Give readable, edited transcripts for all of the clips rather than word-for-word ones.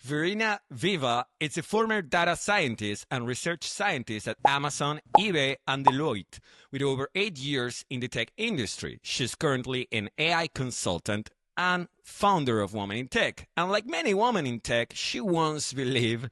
Verena Weber is a former data scientist and research scientist at Amazon, eBay, and Deloitte. With over 8 years in the tech industry, she's currently an AI consultant and founder of Women in Tech. And like many women in tech, she once believed,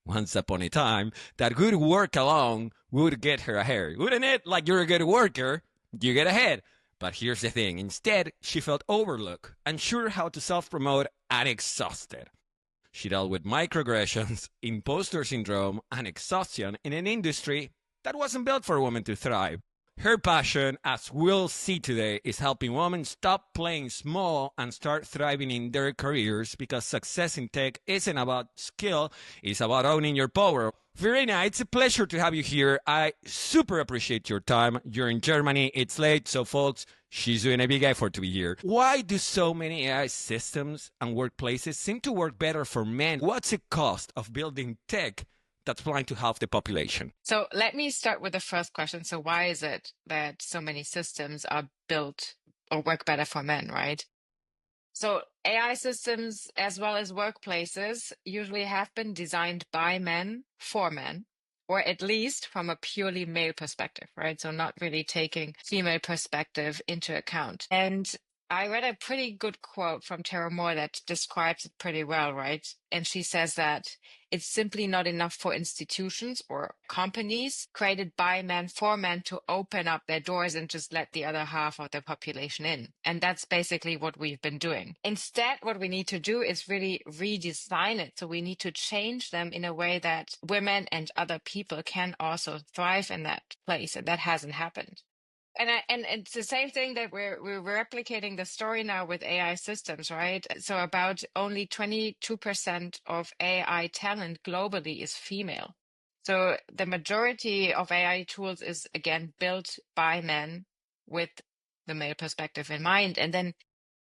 once upon a time, that good work alone would get her ahead. Wouldn't it? Like you're a good worker, you get ahead. But here's the thing. Instead, she felt overlooked, unsure how to self-promote, and exhausted. She dealt with microaggressions, imposter syndrome, and exhaustion in an industry that wasn't built for women to thrive. Her passion, as we'll see today, is helping women stop playing small and start thriving in their careers, because success in tech isn't about skill, it's about owning your power. Verena, it's a pleasure to have you here. I super appreciate your time. You're in Germany, it's late, so folks, she's doing a big effort to be here. Why do so many AI systems and workplaces seem to work better for men? What's the cost of building tech that's planning to halve the population? So let me start with the first question. So why is it that so many systems are built or work better for men, right? So AI systems, as well as workplaces, usually have been designed by men for men, or at least from a purely male perspective, right? So not really taking female perspective into account. And I read a pretty good quote from Tara Moore that describes it pretty well, right? And she says that it's simply not enough for institutions or companies created by men for men to open up their doors and just let the other half of the population in. And that's basically what we've been doing. Instead, what we need to do is really redesign it. So we need to change them in a way that women and other people can also thrive in that place. And that hasn't happened. And it's the same thing that we're replicating the story now with AI systems, right? So about only 22% of AI talent globally is female. So the majority of AI tools is again built by men with the male perspective in mind. And then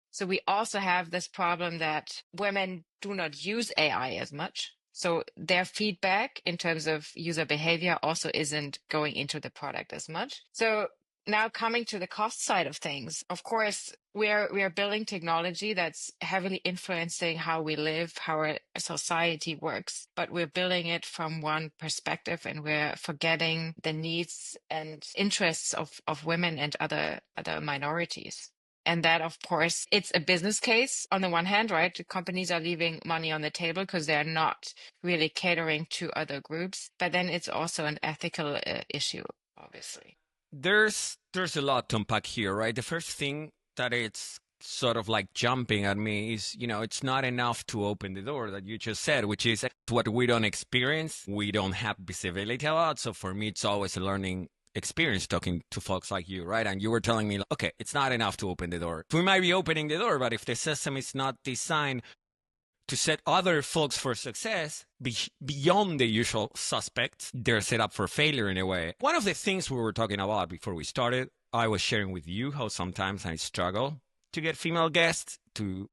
so we also have this problem that women do not use AI as much. So their feedback in terms of user behavior also isn't going into the product as much. So now coming to the cost side of things, of course, we are building technology that's heavily influencing how we live, how our society works, but we're building it from one perspective, and we're forgetting the needs and interests of women and other minorities. And that, of course, it's a business case on the one hand, right? The companies are leaving money on the table because they're not really catering to other groups. But then it's also an ethical issue, obviously. There's a lot to unpack here, right? The first thing that it's sort of like jumping at me is, it's not enough to open the door that you just said, which is what we don't experience. We don't have visibility about. So for me, it's always a learning experience talking to folks like you, right? And you were telling me, okay, it's not enough to open the door. We might be opening the door, but if the system is not designed to set other folks for success beyond the usual suspects, they're set up for failure in a way. One of the things we were talking about before we started, I was sharing with you how sometimes I struggle to get female guests to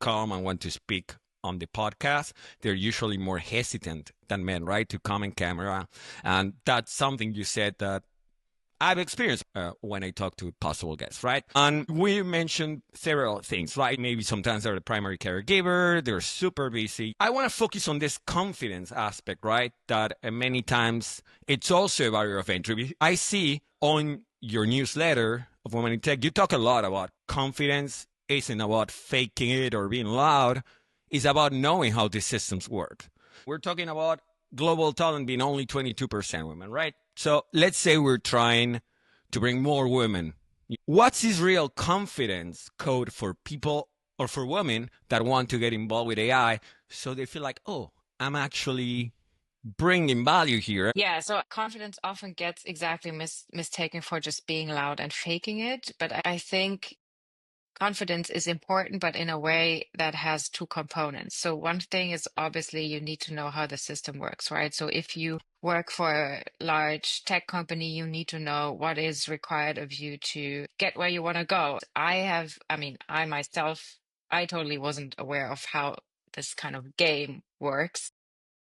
come and want to speak on the podcast. They're usually more hesitant than men, right, to come in camera. And that's something you said that I've experienced when I talk to possible guests, right? And we mentioned several things, right? Maybe sometimes they're the primary caregiver, they're super busy. I want to focus on this confidence aspect, right? That many times it's also a barrier of entry. I see on your newsletter of Women in Tech, you talk a lot about confidence isn't about faking it or being loud. It's about knowing how these systems work. We're talking about global talent being only 22% women, right? So let's say we're trying to bring more women. What's this real confidence code for people or for women that want to get involved with AI so they feel like, oh, I'm actually bringing value here? Yeah, so confidence often gets exactly mistaken for just being loud and faking it. But I think confidence is important, but in a way that has two components. So one thing is obviously you need to know how the system works, right? So if you work for a large tech company, you need to know what is required of you to get where you want to go. I myself, I totally wasn't aware of how this kind of game works.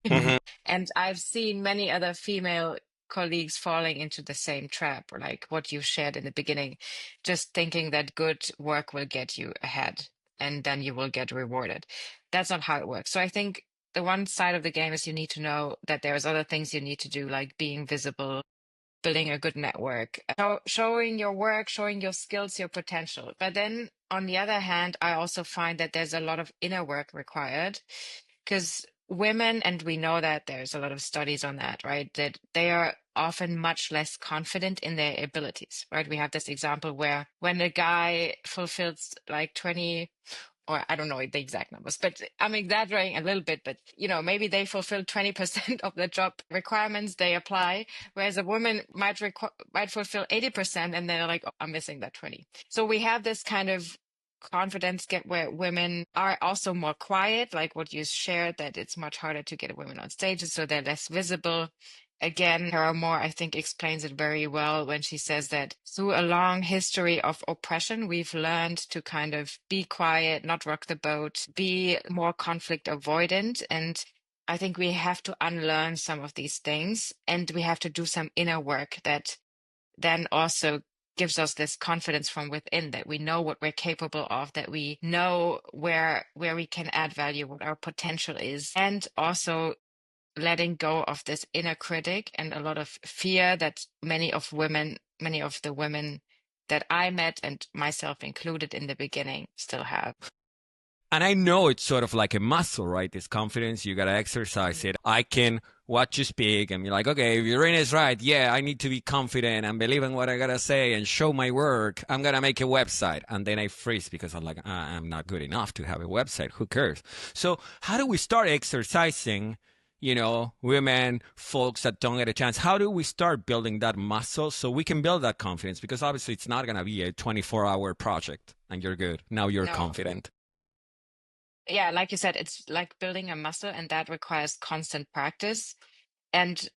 Mm-hmm. And I've seen many other female colleagues falling into the same trap, or like what you shared in the beginning, just thinking that good work will get you ahead and then you will get rewarded. That's not how it works. So I think the one side of the game is you need to know that there's other things you need to do, like being visible, building a good network, showing your work, showing your skills, your potential. But then on the other hand, I also find that there's a lot of inner work required because women, and we know that there's a lot of studies on that, right? That they are often much less confident in their abilities, right? We have this example where when a guy fulfills like 20, or I don't know the exact numbers, but I'm exaggerating a little bit, but maybe they fulfill 20% of the job requirements they apply, whereas a woman might fulfill 80% and they're like, oh, I'm missing that 20. So we have this kind of confidence get where women are also more quiet, like what you shared, that it's much harder to get women on stages, so they're less visible. Again, Kara Moore, I think, explains it very well when she says that through a long history of oppression, we've learned to kind of be quiet, not rock the boat, be more conflict avoidant. And I think we have to unlearn some of these things, and we have to do some inner work that then also gives us this confidence from within, that we know what we're capable of, that we know where we can add value, what our potential is, and also letting go of this inner critic and a lot of fear that many of the women that I met, and myself included in the beginning, still have. And I know it's sort of like a muscle, right? This confidence, you got to exercise it. I can watch you speak and be like, okay, if Verena's right, yeah, I need to be confident and believe in what I got to say and show my work. I'm going to make a website. And then I freeze because I'm like, I'm not good enough to have a website. Who cares? So how do we start exercising, women, folks that don't get a chance? How do we start building that muscle so we can build that confidence? Because obviously it's not going to be a 24-hour project and you're good. Now you're No. confident. Yeah, like you said, it's like building a muscle, and that requires constant practice. And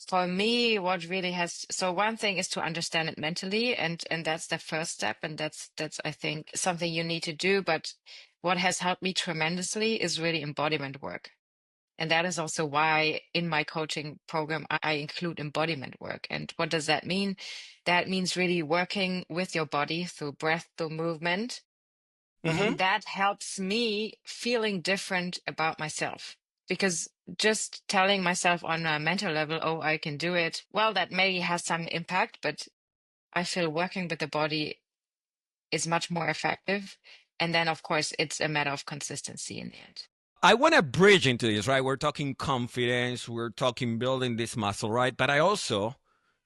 for me, what really has, so one thing is to understand it mentally, and that's the first step, and that's I think something you need to do. But what has helped me tremendously is really embodiment work. And that is also why in my coaching program, I include embodiment work. And what does that mean? That means really working with your body through breath, through movement. Mm-hmm. And that helps me feeling different about myself. Because just telling myself on a mental level, oh, I can do it, well, that maybe has some impact, but I feel working with the body is much more effective. And then, of course, it's a matter of consistency in the end. I want to bridge into this, right? We're talking confidence, we're talking building this muscle, right? But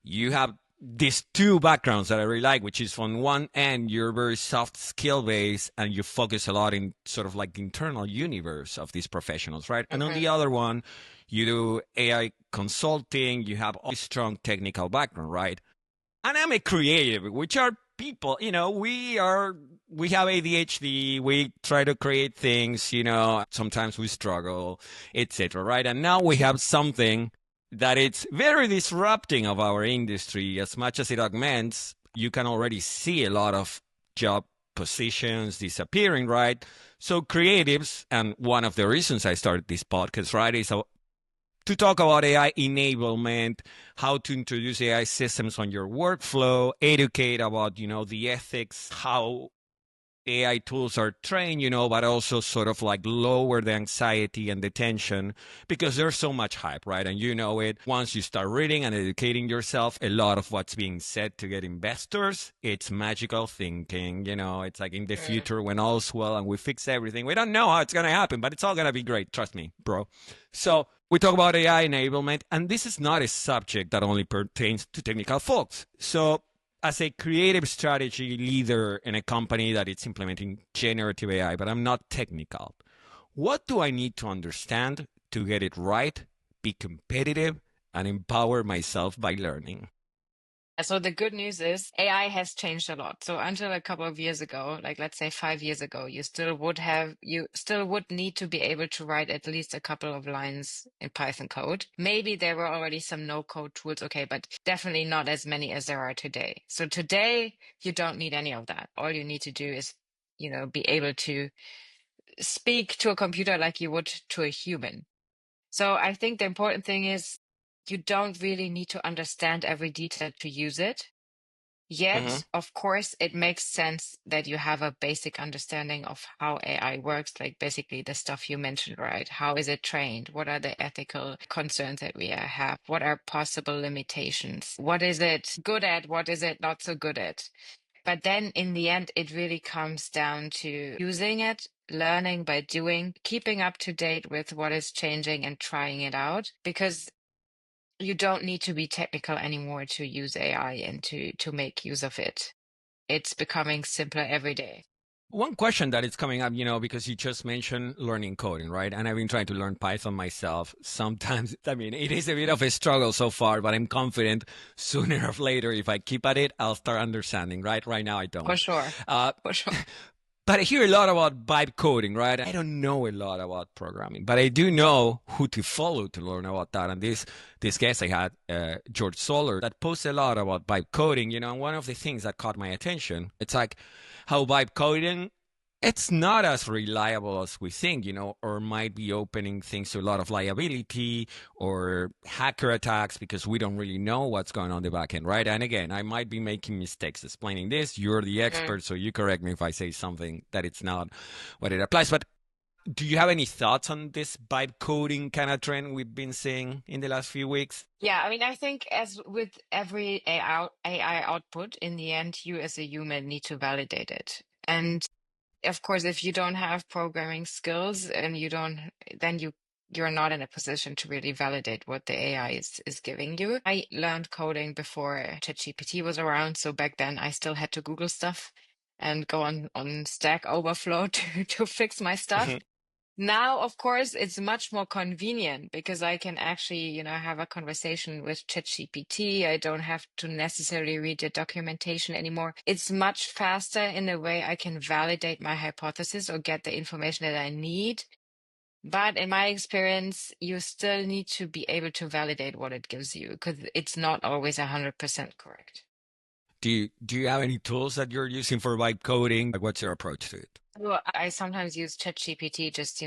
you have these two backgrounds that I really like, which is on one end, you're very soft skill based and you focus a lot in sort of like the internal universe of these professionals, right? And on the other one, you do AI consulting, you have a strong technical background, right? And I'm a creative, which are people, we have ADHD, we try to create things, sometimes we struggle, etc. Right? And now we have something that it's very disrupting of our industry. As much as it augments, you can already see a lot of job positions disappearing, right? So creatives, and one of the reasons I started this podcast, right, is to talk about AI enablement, how to introduce AI systems on your workflow, educate about, the ethics, how AI tools are trained, but also sort of like lower the anxiety and the tension because there's so much hype, right? And you know it. Once you start reading and educating yourself, a lot of what's being said to get investors, it's magical thinking. It's like in the future when all's well and we fix everything. We don't know how it's going to happen, but it's all going to be great. Trust me, bro. So we talk about AI enablement, and this is not a subject that only pertains to technical folks. So as a creative strategy leader in a company that is implementing generative AI, but I'm not technical, what do I need to understand to get it right, be competitive, and empower myself by learning? So the good news is AI has changed a lot. So until a couple of years ago, like let's say 5 years ago, you still would need to be able to write at least a couple of lines in Python code. Maybe there were already some no-code tools, okay, but definitely not as many as there are today. So today you don't need any of that. All you need to do is, be able to speak to a computer like you would to a human. So I think the important thing is you don't really need to understand every detail to use it. Hmm. Yet, of course, it makes sense that you have a basic understanding of how AI works, like basically the stuff you mentioned, right? How is it trained? What are the ethical concerns that we have? What are possible limitations? What is it good at? What is it not so good at? But then in the end, it really comes down to using it, learning by doing, keeping up to date with what is changing and trying it out. Because you don't need to be technical anymore to use AI and to make use of it. It's becoming simpler every day. One question that is coming up, because you just mentioned learning coding, right? And I've been trying to learn Python myself. Sometimes, I mean, it is a bit of a struggle so far, but I'm confident sooner or later, if I keep at it, I'll start understanding, right? Right now, I For don't. sure. Uh, For sure. but I hear a lot about vibe coding, right? I don't know a lot about programming, but I do know who to follow to learn about that. And this guest I had, George Soler, that posts a lot about vibe coding, and one of the things that caught my attention, it's like how vibe coding, it's not as reliable as we think, or might be opening things to a lot of liability or hacker attacks because we don't really know what's going on in the back end, right? And again, I might be making mistakes explaining this. You're the Mm. expert, so you correct me if I say something that it's not what it applies. But do you have any thoughts on this vibe coding kind of trend we've been seeing in the last few weeks? Yeah, I mean, I think as with every AI output, in the end, you as a human need to validate it. And of course, if you don't have programming skills and you don't, then you're not in a position to really validate what the AI is giving you. I learned coding before ChatGPT was around, so back then I still had to Google stuff and go on Stack Overflow to fix my stuff. Now, of course, it's much more convenient because I can actually, have a conversation with ChatGPT. I don't have to necessarily read the documentation anymore. It's much faster in the way I can validate my hypothesis or get the information that I need. But in my experience, you still need to be able to validate what it gives you because it's not always 100% correct. Do you have any tools that you're using for vibe coding? Like, what's your approach to it? Well, I sometimes use ChatGPT just,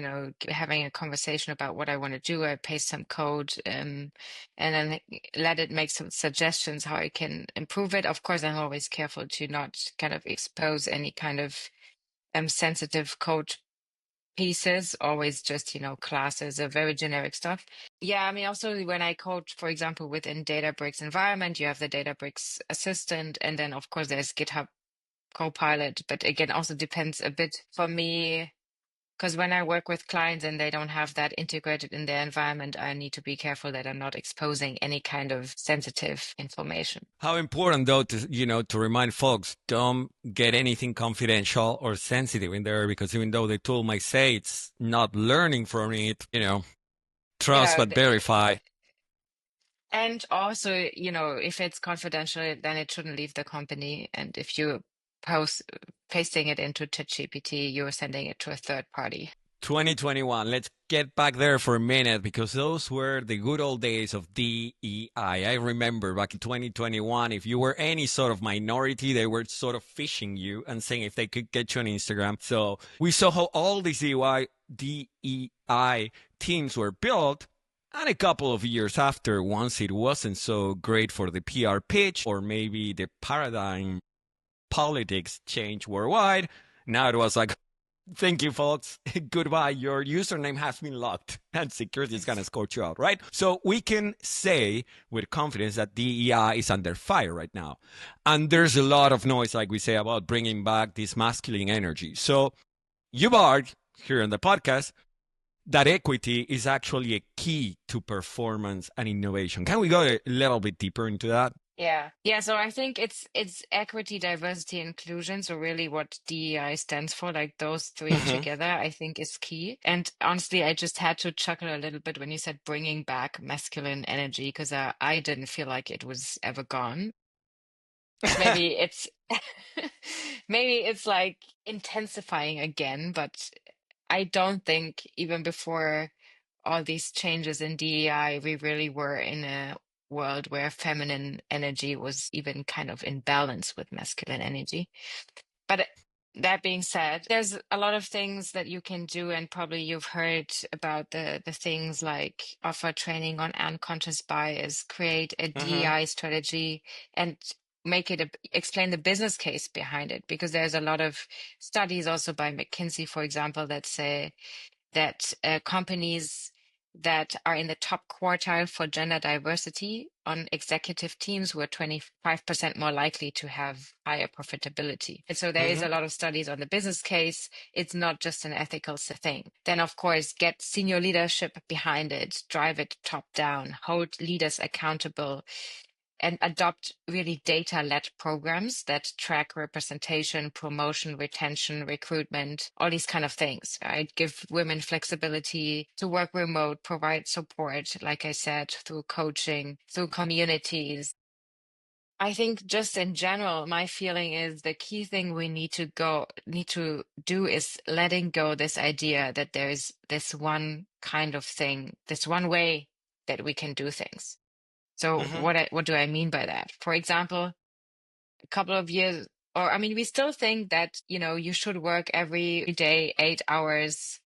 having a conversation about what I want to do. I paste some code, and then let it make some suggestions how I can improve it. Of course, I'm always careful to not kind of expose any kind of sensitive code pieces, always just, classes or very generic stuff. Yeah, I mean, also when I code, for example, within Databricks environment, you have the Databricks assistant, and then of course there's GitHub Copilot, but again, also depends a bit for me because when I work with clients and they don't have that integrated in their environment, I need to be careful that I'm not exposing any kind of sensitive information. How important though to remind folks, don't get anything confidential or sensitive in there, because even though the tool might say it's not learning from it, trust Yeah, but verify. and also, if it's confidential, then it shouldn't leave the company. And if you post pasting it into ChatGPT, you're sending it to a third party. 2021. Let's get back there for a minute, because those were the good old days of DEI. I remember back in 2021, if you were any sort of minority, they were sort of phishing you and saying if they could get you on Instagram. So we saw how all these DEI teams were built. And a couple of years after, once it wasn't so great for the PR pitch, or maybe the paradigm politics changed worldwide, now it was like, thank you, folks. Goodbye. Your username has been locked and security is going to escort you out, right? So we can say with confidence that DEI is under fire right now. And there's a lot of noise, like we say, about bringing back this masculine energy. So you've argued here on the podcast that equity is actually a key to performance and innovation. Can we go a little bit deeper into that? Yeah. Yeah, so I think it's equity, diversity, inclusion. So really what DEI stands for, like those three Mm-hmm. together, I think is key. And honestly, I just had to chuckle a little bit when you said bringing back masculine energy because I didn't feel like it was ever gone. Maybe it's maybe it's like intensifying again, but I don't think even before all these changes in DEI, we really were in a world where feminine energy was even kind of in balance with masculine energy. But that being said, there's a lot of things that you can do, and probably you've heard about the things like offer training on unconscious bias, create a Mm-hmm. DEI strategy, and explain the business case behind it, because there's a lot of studies also by McKinsey, for example, that say that companies that are in the top quartile for gender diversity on executive teams were 25% more likely to have higher profitability. And so there is a lot of studies on the business case. It's not just an ethical thing. Then, of course, get senior leadership behind it, drive it top down, hold leaders accountable, and adopt really data-led programs that track representation, promotion, retention, recruitment, all these kind of things, right? Give women flexibility to work remote, provide support, like I said, through coaching, through communities. I think just in general, my feeling is the key thing we need to do is letting go this idea that there is this one kind of thing, this one way that we can do things. So what do I mean by that? For example, a couple of years, or I mean, we still think that, you should work every day, 8 hours,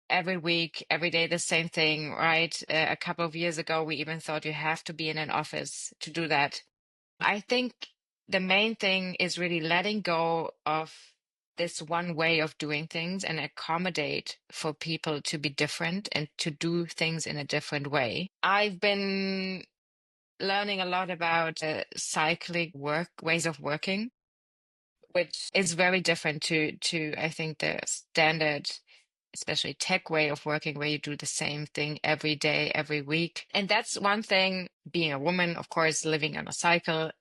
every week, every day, the same thing, right? A couple of years ago, we even thought you have to be in an office to do that. I think the main thing is really letting go of this one way of doing things and accommodate for people to be different and to do things in a different way. I've been learning a lot about cyclic ways of working, which is very different to I think the standard, especially tech way of working, where you do the same thing every day, every week. And that's one thing. Being a woman, of course, living on a cycle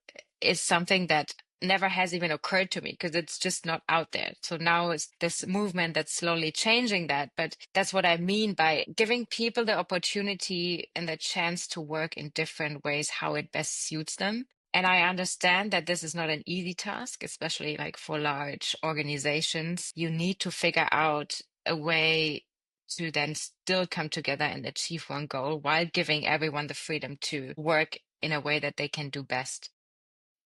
is something that never has even occurred to me because it's just not out there. So now it's this movement that's slowly changing that. But that's what I mean by giving people the opportunity and the chance to work in different ways, how it best suits them. And I understand that this is not an easy task, especially like for large organizations. You need to figure out a way to then still come together and achieve one goal while giving everyone the freedom to work in a way that they can do best.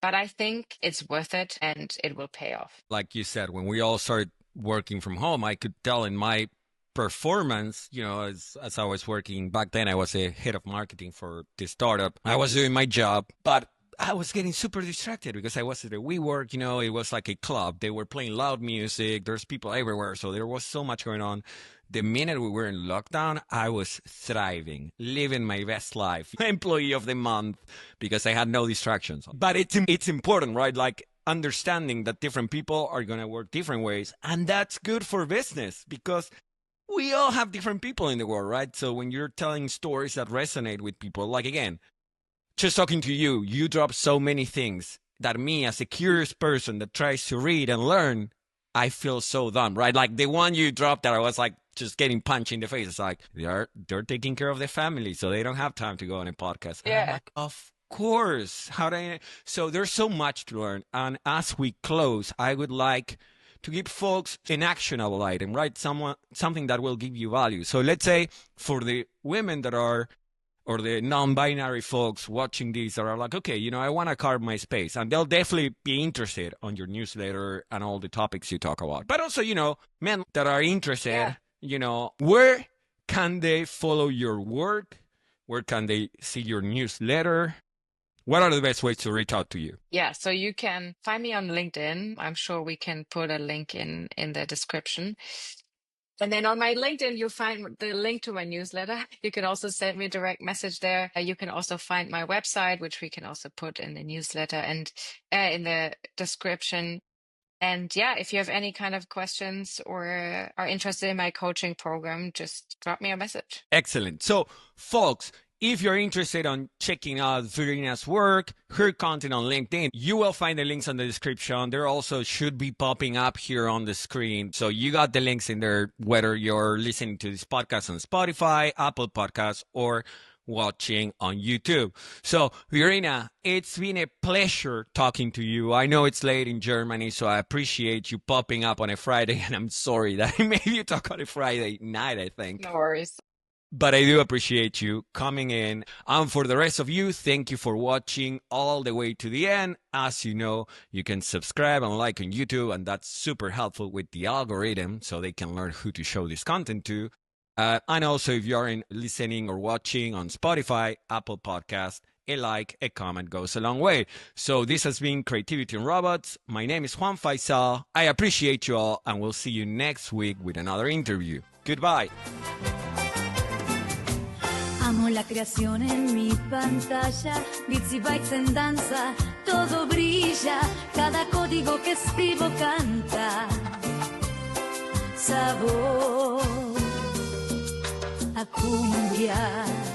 But I think it's worth it and it will pay off. Like you said, when we all started working from home, I could tell in my performance, as I was working back then, I was a head of marketing for this startup. I was doing my job, but I was getting super distracted because I was at a WeWork, it was like a club. They were playing loud music. There's people everywhere. So there was so much going on. The minute we were in lockdown, I was thriving, living my best life, employee of the month, because I had no distractions. But it's important, right? Like understanding that different people are going to work different ways. And that's good for business because we all have different people in the world, right? So when you're telling stories that resonate with people, like again, just talking to you, you drop so many things that me as a curious person that tries to read and learn, I feel so dumb, right? Like the one you dropped that I was like just getting punched in the face. It's like they're taking care of their family, so they don't have time to go on a podcast. And I'm like, of course. So there's so much to learn. And as we close, I would like to give folks an actionable item, right? Something that will give you value. So let's say for the women that are, or the non-binary folks watching this that are like, okay, I want to carve my space. And they'll definitely be interested on your newsletter and all the topics you talk about. But also, men that are interested, where can they follow your work? Where can they see your newsletter? What are the best ways to reach out to you? Yeah, so you can find me on LinkedIn. I'm sure we can put a link in the description. And then on my LinkedIn, you'll find the link to my newsletter. You can also send me a direct message there. You can also find my website, which we can also put in the newsletter and in the description. And yeah, if you have any kind of questions or are interested in my coaching program, just drop me a message. Excellent. So, folks, if you're interested on checking out Verena's work, her content on LinkedIn, you will find the links in the description. There also should be popping up here on the screen. So you got the links in there, whether you're listening to this podcast on Spotify, Apple Podcasts, or watching on YouTube. So, Verena, it's been a pleasure talking to you. I know it's late in Germany, so I appreciate you popping up on a Friday, and I'm sorry that I made you talk on a Friday night, I think. No worries. But I do appreciate you coming in. And for the rest of you, thank you for watching all the way to the end. As you know, you can subscribe and like on YouTube, and that's super helpful with the algorithm so they can learn who to show this content to. And also, if you're listening or watching on Spotify, Apple Podcast, a like, a comment goes a long way. So this has been Creativity and Robots. My name is Juan Faisal. I appreciate you all, and we'll see you next week with another interview. Goodbye. Amo la creación en mi pantalla, bits y bytes en danza, todo brilla, cada código que escribo canta. Sabor a cumbia.